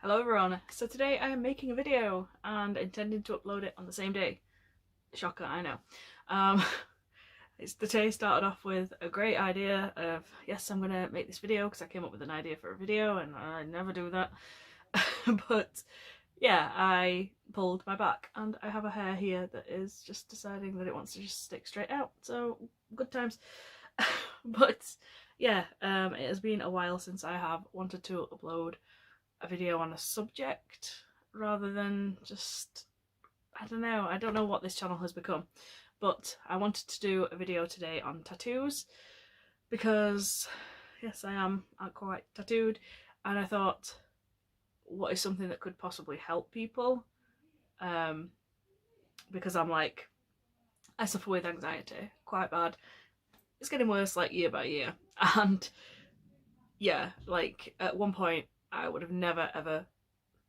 Hello everyone, so today I am making a video and intending to upload it on the same day. Shocker, I know. The day started off with a great idea of, yes, I'm gonna make this video because I came up with an idea for a video and I never do that. But yeah, I pulled my back and I have a hair here that is just deciding that it wants to just stick straight out, so good times. But yeah, it has been a while since I have wanted to upload a video on a subject rather than just, I don't know what this channel has become, but I wanted to do a video today on tattoos because yes, I am quite tattooed, and I thought, what is something that could possibly help people, because I suffer with anxiety quite bad. It's getting worse like year by year, and yeah, like at one point I would have never ever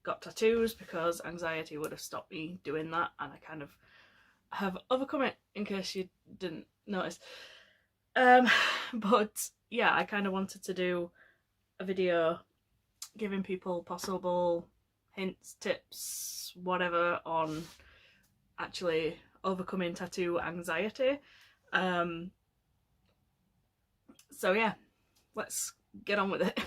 got tattoos because anxiety would have stopped me doing that, and I kind of have overcome it, in case you didn't notice. But yeah, I kind of wanted to do a video giving people possible hints, tips, whatever, on actually overcoming tattoo anxiety. So yeah, let's get on with it.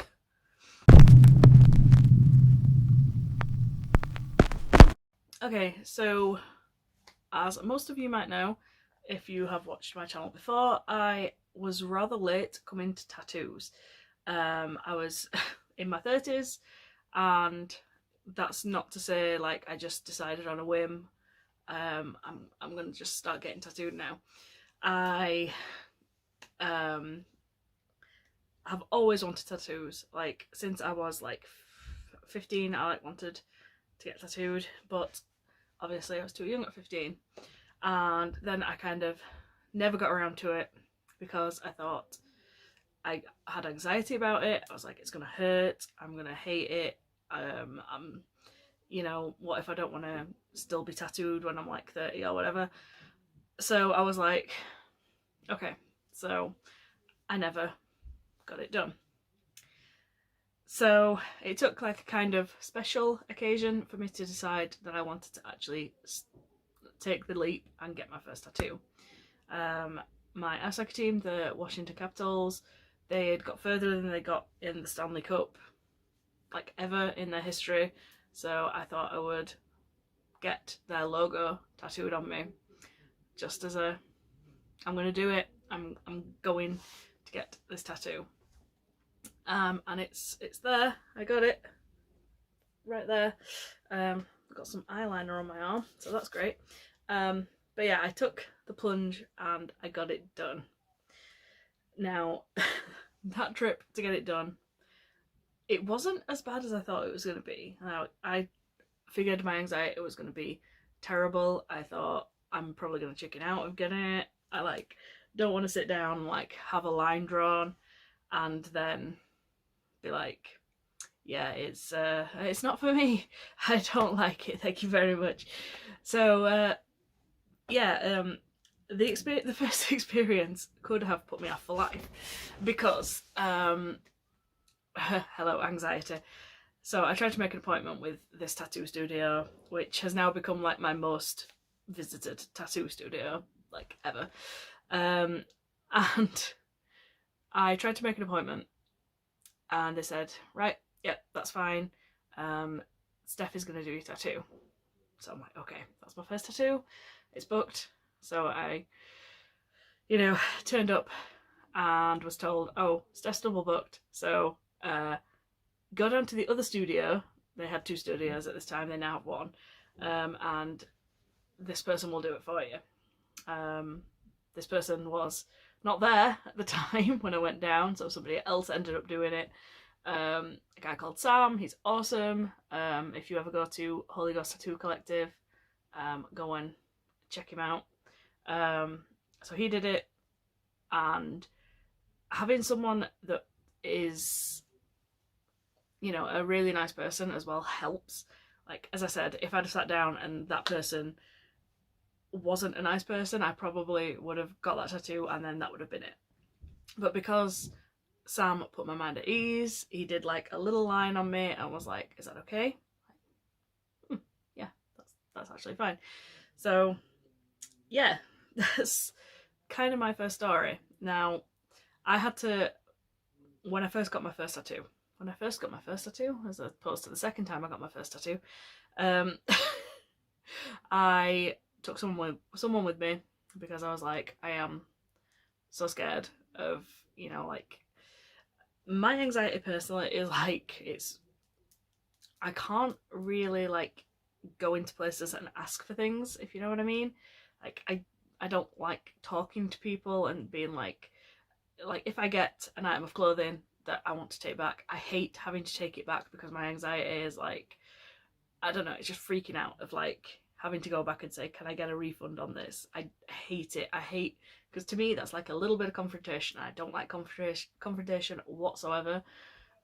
Okay, so as most of you might know, if you have watched my channel before, I was rather late coming to tattoos. I was in my 30s, and that's not to say like I just decided on a whim, I'm gonna just start getting tattooed now. I have always wanted tattoos, like since I was like 15. I wanted to get tattooed, but obviously I was too young at 15, and then I kind of never got around to it because I thought, I had anxiety about it. I was like, it's gonna hurt, I'm gonna hate it, you know, what if I don't want to still be tattooed when I'm like 30 or whatever. So I was like, okay, so I never got it done. So it took like a kind of special occasion for me to decide that I wanted to actually take the leap and get my first tattoo. My ice hockey team, the Washington Capitals, they had got further than they got in the Stanley Cup, like ever in their history. So I thought I would get their logo tattooed on me, just as a, I'm gonna do it. I'm going to get this tattoo. And it's there. I got it right there. Got some eyeliner on my arm, so that's great. But yeah, I took the plunge and I got it done. Now, that trip to get it done, it wasn't as bad as I thought it was going to be. Now, I figured my anxiety was going to be terrible. I thought, I'm probably going to chicken out of getting it. I don't want to sit down and have a line drawn and then be like, yeah, it's not for me. I don't like it, thank you very much. So yeah, the first experience could have put me off for life because hello anxiety. So I tried to make an appointment with this tattoo studio, which has now become like my most visited tattoo studio like ever, and I tried to make an appointment and they said, right, yeah, that's fine, Steph is going to do your tattoo. So I'm like, okay, that's my first tattoo, it's booked. So I, turned up and was told, oh, Steph's double booked, so go down to the other studio. They had 2 studios at this time, they now have 1, and this person will do it for you. This person was not there at the time when I went down, so somebody else ended up doing it. A guy called Sam, he's awesome. If you ever go to Holy Ghost Tattoo Collective, go and check him out. So he did it, and having someone that is, a really nice person as well helps. Like, as I said, if I'd have sat down and that person wasn't a nice person, I probably would have got that tattoo and then that would have been it. But because Sam put my mind at ease. He did like a little line on me and was like, "Is that okay?" Yeah, that's actually fine. So yeah, that's kind of my first story. Now, I had to, when I first got my first tattoo, as opposed to the second time I got my first tattoo, um, I took someone with me because I was like, I am so scared of, like, my anxiety personally is like, I can't really like go into places and ask for things, if you know what I mean. Like, I don't like talking to people and being like if I get an item of clothing that I want to take back, I hate having to take it back because my anxiety is like, I don't know, it's just freaking out of like having to go back and say, can I get a refund on this? I hate it. I hate, because to me that's like a little bit of confrontation. I don't like confrontation whatsoever.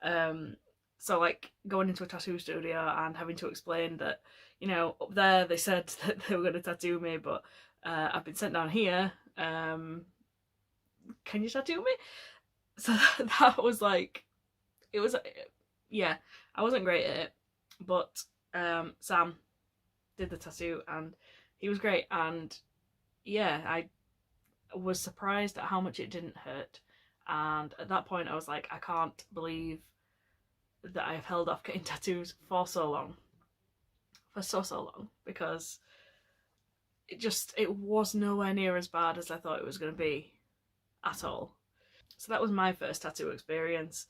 So like going into a tattoo studio and having to explain that, up there they said that they were going to tattoo me, but I've been sent down here. Can you tattoo me? So that was like, it was, yeah, I wasn't great at it, but Sam did the tattoo and he was great, and yeah, I was surprised at how much it didn't hurt. And at that point I was like, I can't believe that I have held off getting tattoos for so long, because it was nowhere near as bad as I thought it was going to be at all. So that was my first tattoo experience.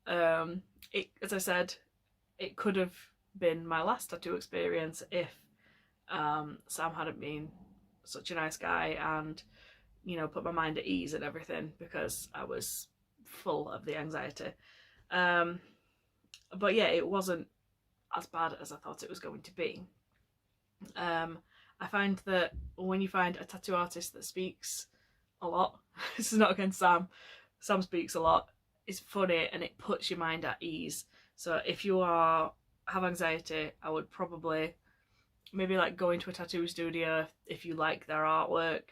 As I said, it could have been my last tattoo experience if Sam hadn't been such a nice guy and, put my mind at ease and everything, because I was full of the anxiety. But yeah, it wasn't as bad as I thought it was going to be. I find that when you find a tattoo artist that speaks a lot, this is not against Sam speaks a lot, it's funny and it puts your mind at ease. So if you have anxiety, I would probably maybe like go into a tattoo studio if you like their artwork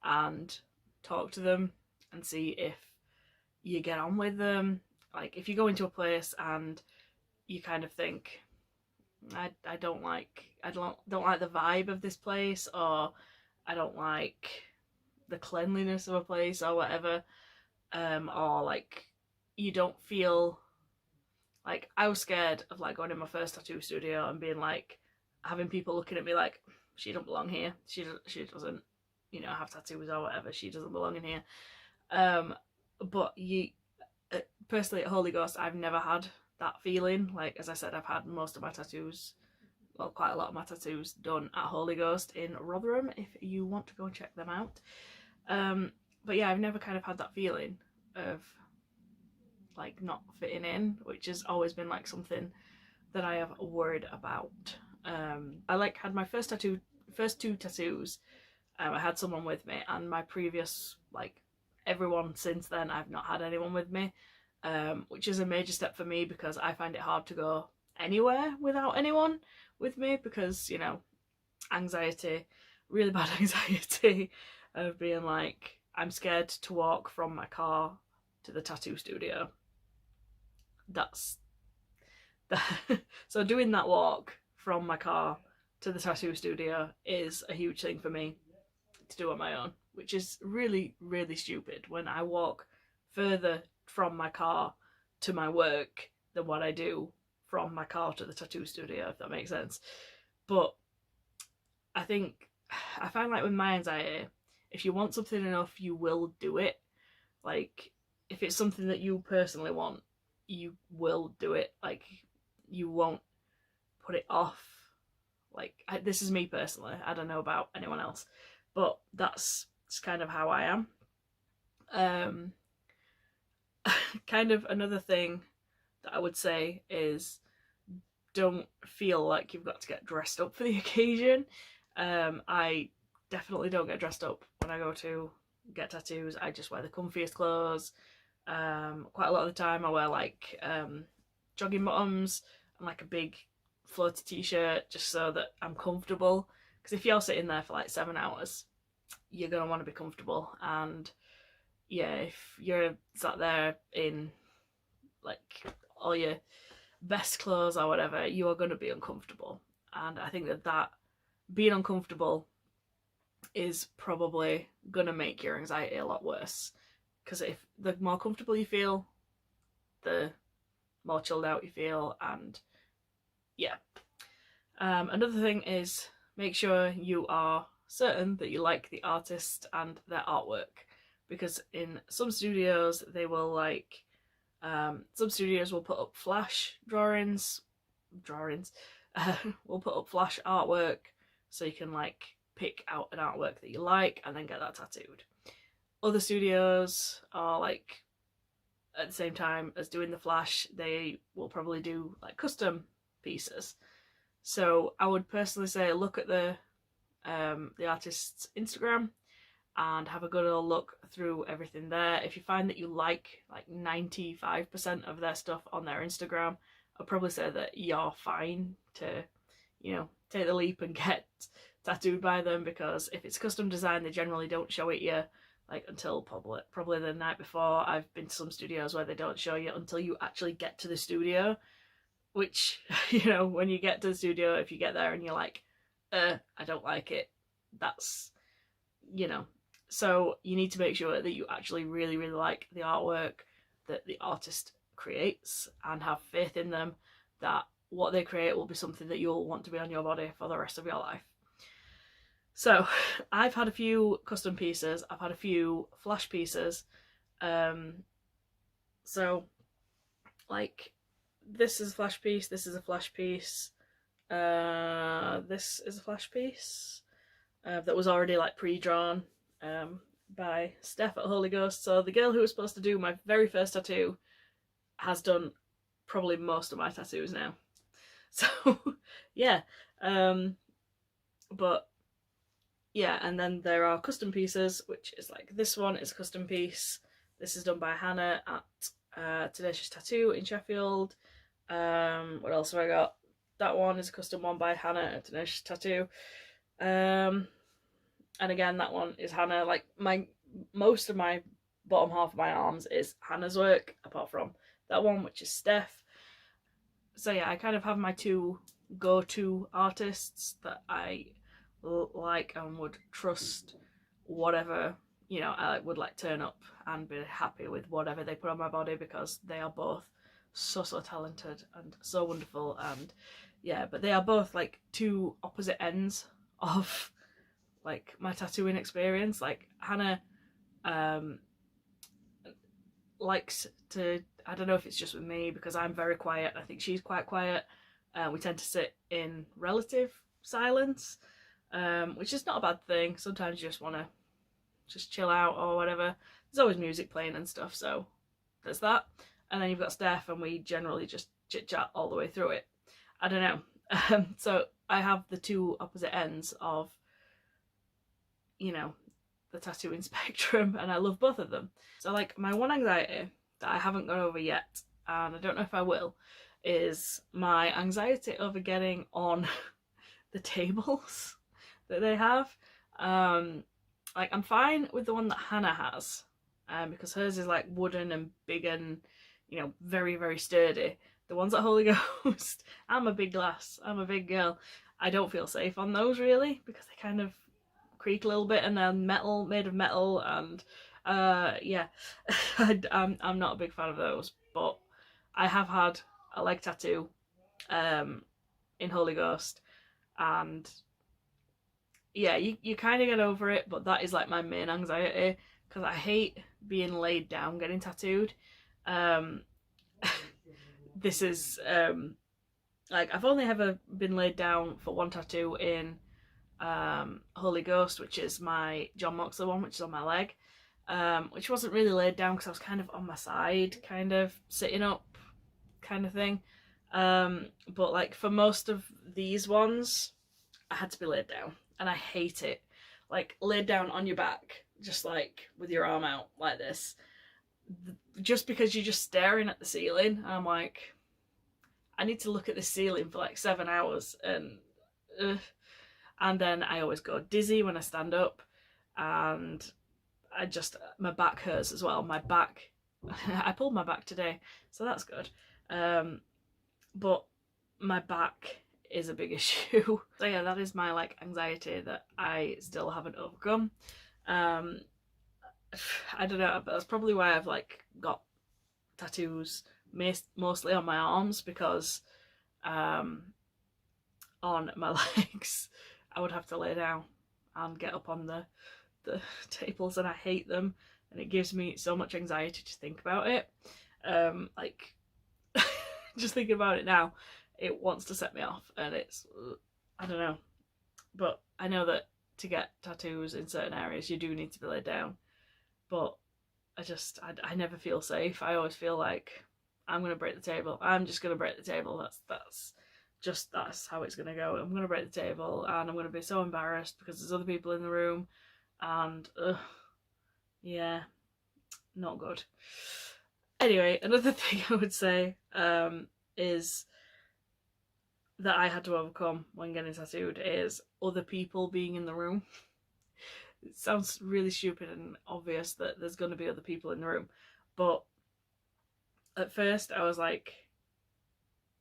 and talk to them and see if you get on with them. Like if you go into a place and you kind of think, I don't like the vibe of this place, or I don't like the cleanliness of a place or whatever, or like you don't feel like, I was scared of like going in my first tattoo studio and being like, having people looking at me like, she don't belong here, she doesn't have tattoos or whatever, she doesn't belong in here. But personally at Holy Ghost, I've never had that feeling. Like, as I said, I've had most of my tattoos, well, quite a lot of my tattoos done at Holy Ghost in Rotherham, if you want to go and check them out. But yeah, I've never kind of had that feeling of like not fitting in, which has always been like something that I have worried about. I like had my first two tattoos. I had someone with me, and my previous, like everyone since then, I've not had anyone with me, which is a major step for me because I find it hard to go anywhere without anyone with me, because anxiety, really bad anxiety of being like, I'm scared to walk from my car to the tattoo studio. That's so doing that walk from my car to the tattoo studio is a huge thing for me to do on my own, which is really, really stupid when I walk further from my car to my work than what I do from my car to the tattoo studio, if that makes sense. But I find like with my anxiety, if you want something enough, you will do it. Like, if it's something that you personally want, you will do it. Like, you won't put it off. Like, this is me personally, I don't know about anyone else, but that's kind of how I am. Kind of another thing that I would say is, don't feel like you've got to get dressed up for the occasion. I definitely don't get dressed up when I go to get tattoos. I just wear the comfiest clothes. Quite a lot of the time I wear like jogging bottoms and like a big floaty t-shirt, just so that I'm comfortable, because if you're sitting there for like 7 hours, you're going to want to be comfortable. And yeah, if you're sat there in like all your best clothes or whatever, you are going to be uncomfortable. And I think that being uncomfortable is probably going to make your anxiety a lot worse. Because if the more comfortable you feel, the more chilled out you feel, and yeah. Another thing is make sure you are certain that you like the artist and their artwork, because in some studios they will like some studios will put up flash drawings will put up flash artwork, so you can like pick out an artwork that you like and then get that tattooed. Other studios are like, at the same time as doing the flash, they will probably do like custom pieces. So I would personally say look at the artist's Instagram and have a good old look through everything there. If you find that you like 95% of their stuff on their Instagram, I'll probably say that you're fine to, you know, take the leap and get tattooed by them, because if it's custom design, they generally don't show it you like until probably the night before. I've been to some studios where they don't show you until you actually get to the studio, which, you know, when you get to the studio, if you get there and you're like, I don't like it, that's, you know. So you need to make sure that you actually really, really like the artwork that the artist creates and have faith in them that what they create will be something that you'll want to be on your body for the rest of your life. So I've had a few custom pieces, I've had a few flash pieces. So like this is a flash piece, this is a flash piece, this is a flash piece that was already like pre-drawn by Steph at Holy Ghost. So the girl who was supposed to do my very first tattoo has done probably most of my tattoos now. So yeah, but yeah, and then there are custom pieces, which is like this one is a custom piece. This is done by Hannah at Tenacious Tattoo in Sheffield. What else have I got? That one is a custom one by Hannah at Tenacious Tattoo. And again, that one is Hannah. Like most of my bottom half of my arms is Hannah's work, apart from that one, which is Steph. So yeah, I kind of have my two go-to artists that I like and would trust whatever, you know, I would like turn up and be happy with whatever they put on my body, because they are both so talented and so wonderful. And yeah, but they are both like two opposite ends of like my tattooing experience. Like Hannah likes to, I don't know if it's just with me because I'm very quiet, I think she's quite quiet. We tend to sit in relative silence, which is not a bad thing. Sometimes you just want to just chill out or whatever. There's always music playing and stuff, so there's that. And then you've got Steph, and we generally just chit chat all the way through it. I don't know. So I have the two opposite ends of, you know, the tattooing spectrum, and I love both of them. So like my one anxiety that I haven't got over yet, and I don't know if I will, is my anxiety over getting on the tables that they have. Like I'm fine with the one that Hannah has, because hers is like wooden and big and, you know, very, very sturdy. The ones at Holy Ghost, I'm a big lass, I'm a big girl, I don't feel safe on those really, because they kind of creak a little bit, and they're metal, made of metal, and yeah, I'm not a big fan of those. But I have had a leg tattoo in Holy Ghost, and yeah, you kind of get over it, but that is like my main anxiety, because I hate being laid down getting tattooed. This is like I've only ever been laid down for one tattoo in Holy Ghost, which is my John Moxley one, which is on my leg, which wasn't really laid down because I was kind of on my side, kind of sitting up kind of thing. But like for most of these ones, I had to be laid down, and I hate it. Like laid down on your back, just like with your arm out like this, just because you're just staring at the ceiling. And I'm like, I need to look at the ceiling for like 7 hours, and then I always go dizzy when I stand up, and my back hurts as well. My back, I pulled my back today, so that's good. But my back is a big issue. So yeah, that is my like anxiety that I still haven't overcome. I don't know, but that's probably why I've like got tattoos mostly on my arms, because on my legs I would have to lay down and get up on the tables, and I hate them, and it gives me so much anxiety to think about it. Like just thinking about it now, it wants to set me off, and it's, I don't know, but I know that to get tattoos in certain areas you do need to be laid down, but I never feel safe. I always feel like I'm gonna break the table. I'm just gonna break the table. That's how it's gonna go. I'm gonna break the table, and I'm gonna be so embarrassed because there's other people in the room, and yeah, not good. Anyway, another thing I would say is that I had to overcome when getting tattooed is other people being in the room. It sounds really stupid and obvious that there's going to be other people in the room, but at first I was like,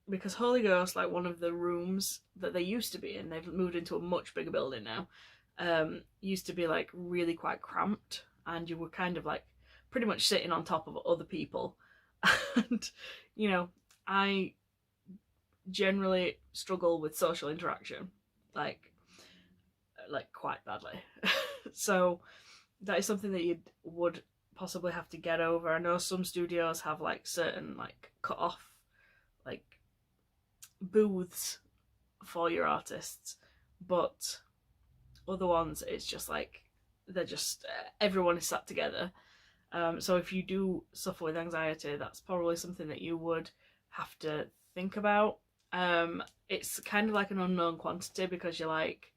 because Holy Ghost, like one of the rooms that they used to be in, they've moved into a much bigger building now, used to be like really quite cramped, and you were kind of like pretty much sitting on top of other people. And you know, I generally struggle with social interaction, like quite badly. So that is something that you would possibly have to get over. I know some studios have like certain like cut off like booths for your artists, but other ones it's just like they're just everyone is sat together. So if you do suffer with anxiety, that's probably something that you would have to think about. It's kind of like an unknown quantity, because you're like,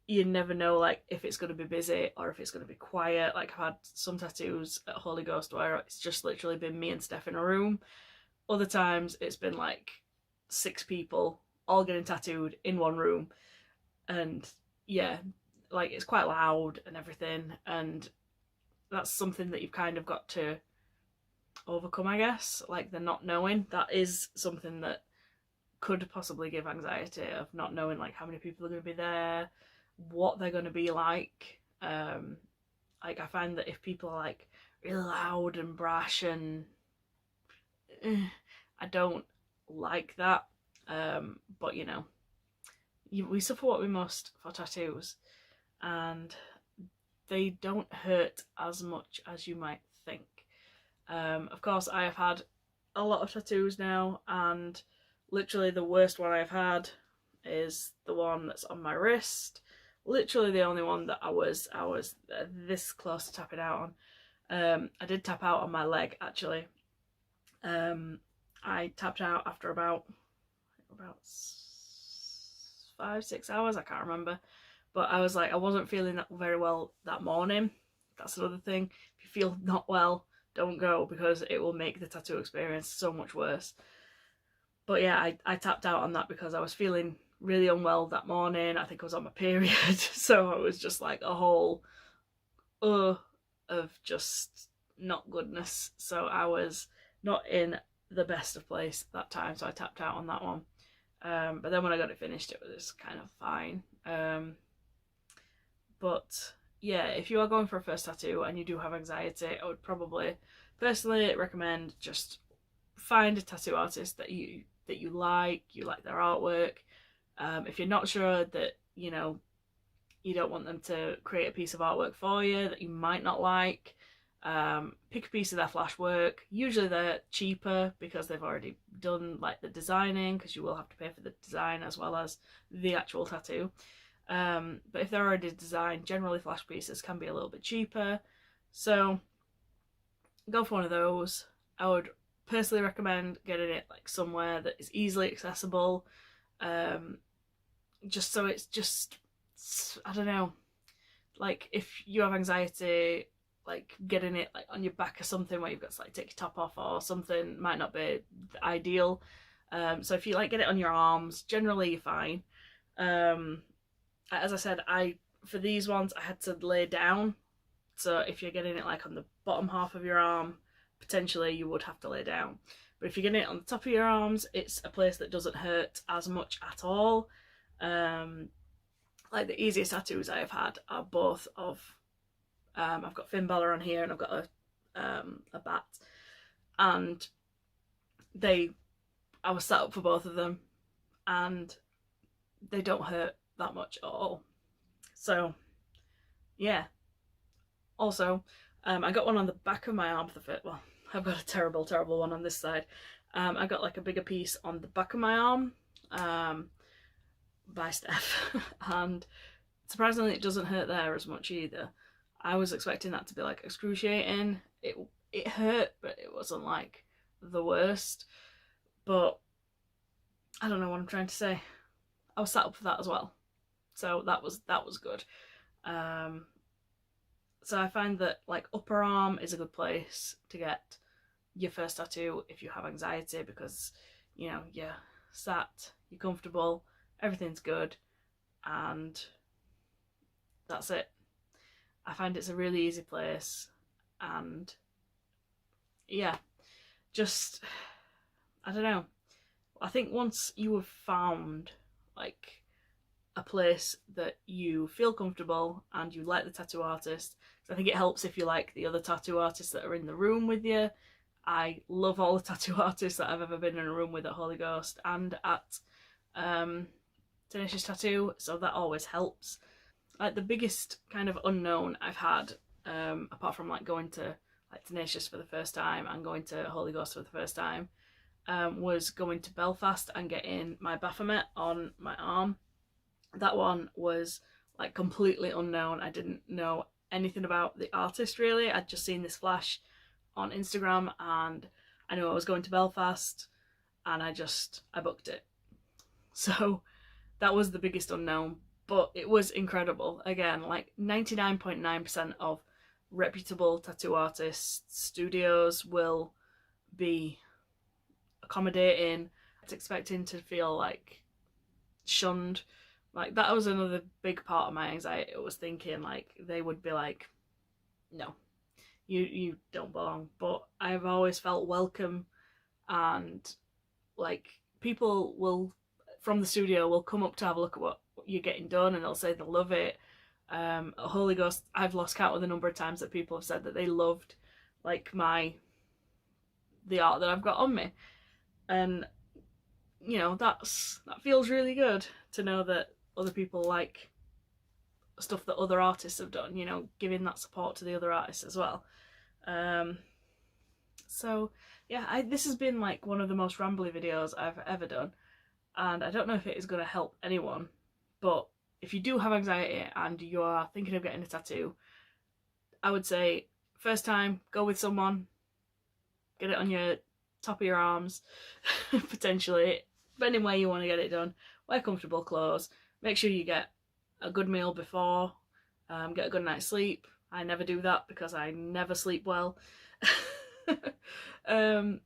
you never know like if it's going to be busy or if it's going to be quiet. Like I've had some tattoos at Holy Ghost where it's just literally been me and Steph in a room. Other times it's been like 6 people all getting tattooed in one room, and yeah, like it's quite loud and everything, and that's something that you've kind of got to overcome, I guess. Like the not knowing, that is something that could possibly give anxiety, of not knowing like how many people are going to be there, what they're going to be like. Like I find that if people are like really loud and brash, and I don't like that. But you know, we suffer what we must for tattoos, and they don't hurt as much as you might think. Of course, I have had a lot of tattoos now, and literally the worst one I've had is the one that's on my wrist. Literally the only one that I was this close to tapping out on. I did tap out on my leg actually. I tapped out after about 5-6 hours, I can't remember, but I was like, I wasn't feeling that very well that morning. That's another thing. If you feel not well, don't go, because it will make the tattoo experience so much worse. But yeah, I tapped out on that because I was feeling really unwell that morning. I think I was on my period, so I was just like a whole of just not goodness. So I was not in the best of place that time, so I tapped out on that one. But then when I got it finished, it was kind of fine. But yeah, if you are going for a first tattoo and you do have anxiety, I would probably personally recommend just find a tattoo artist that you like their artwork. If you're not sure that, you know, you don't want them to create a piece of artwork for you that you might not like, pick a piece of their flash work. Usually they're cheaper because they've already done like the designing, because you will have to pay for the design as well as the actual tattoo. But if they're already designed, generally flash pieces can be a little bit cheaper, so go for one of those. I would personally recommend getting it like somewhere that is easily accessible, just so it's just, I don't know, like if you have anxiety, like getting it like on your back or something where you've got to like take your top off or something might not be ideal. So if you like get it on your arms, generally you're fine. As I said, for these ones I had to lay down, So if you're getting it like on the bottom half of your arm, potentially you would have to lay down. But if you're getting it on the top of your arms, it's a place that doesn't hurt as much at all. Like the easiest tattoos I have had are both of, I've got Finn Balor on here and I've got a bat, and I was set up for both of them, and they don't hurt that much at all. So yeah. Also, I got one on the back of my arm for the fit. Well, I've got a terrible one on this side. I got like a bigger piece on the back of my arm by Steph, and surprisingly it doesn't hurt there as much either. I was expecting that to be like excruciating. It hurt, but it wasn't like the worst. But I don't know what I'm trying to say. I was set up for that as well, so that was good. So I find that like upper arm is a good place to get your first tattoo if you have anxiety, because you know you're sat, you're comfortable, everything's good, and that's it. I find it's a really easy place, and yeah, just I don't know. I think once you have found like a place that you feel comfortable and you like the tattoo artist, I think it helps if you like the other tattoo artists that are in the room with you. I love all the tattoo artists that I've ever been in a room with at Holy Ghost and at Tenacious Tattoo, so that always helps. Like the biggest kind of unknown I've had, apart from like going to like Tenacious for the first time and going to Holy Ghost for the first time, was going to Belfast and getting my Baphomet on my arm. That one was like completely unknown. I didn't know anything about the artist really. I'd just seen this flash on Instagram and I knew I was going to Belfast, and I booked it. So that was the biggest unknown, but it was incredible. Again, like 99.9% of reputable tattoo artists studios will be accommodating. It's expecting to feel like shunned. Like that was another big part of my anxiety. I was thinking like they would be like, no, you don't belong. But I've always felt welcome, and like people will from the studio will come up to have a look at what you're getting done, and they'll say they love it. At Holy Ghost, I've lost count of the number of times that people have said that they loved like the art that I've got on me, and you know that feels really good to know that other people like stuff that other artists have done, you know, giving that support to the other artists as well. So yeah, this has been like one of the most rambly videos I've ever done, and I don't know if it is going to help anyone, but if you do have anxiety and you are thinking of getting a tattoo, I would say first time, go with someone, get it on your top of your arms, potentially, depending where you want to get it done. Wear comfortable clothes, make sure you get a good meal before, get a good night's sleep. I never do that because I never sleep well. And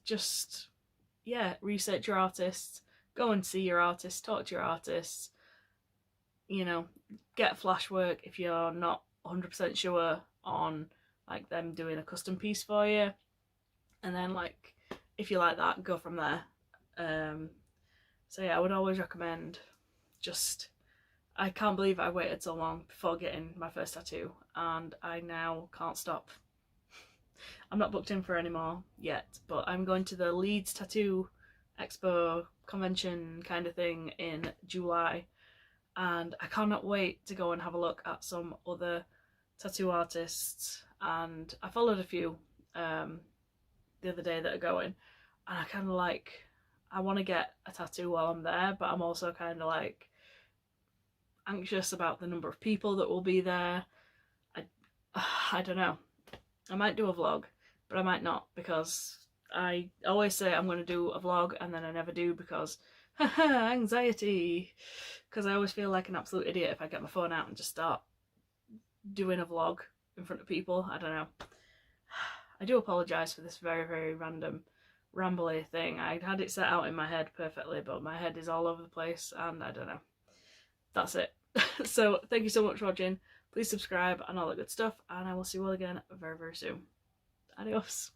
just, yeah, research your artists, go and see your artists, talk to your artists, you know, get flash work if you're not 100% sure on like them doing a custom piece for you, and then like if you like that, go from there. So yeah, I would always recommend, just I can't believe I waited so long before getting my first tattoo, and I now can't stop. I'm not booked in for any more yet, but I'm going to the Leeds Tattoo Expo convention kind of thing in July, and I cannot wait to go and have a look at some other tattoo artists. And I followed a few the other day that are going, and I kind of like, I want to get a tattoo while I'm there, but I'm also kind of like anxious about the number of people that will be there. I don't know. I might do a vlog, but I might not, because I always say I'm going to do a vlog and then I never do because anxiety, because I always feel like an absolute idiot if I get my phone out and just start doing a vlog in front of people. I don't know. I do apologise for this very, very random rambly thing. I had it set out in my head perfectly, but my head is all over the place and I don't know. That's it. So thank you so much for watching. Please subscribe and all that good stuff, and I will see you all again very, very soon. Adios.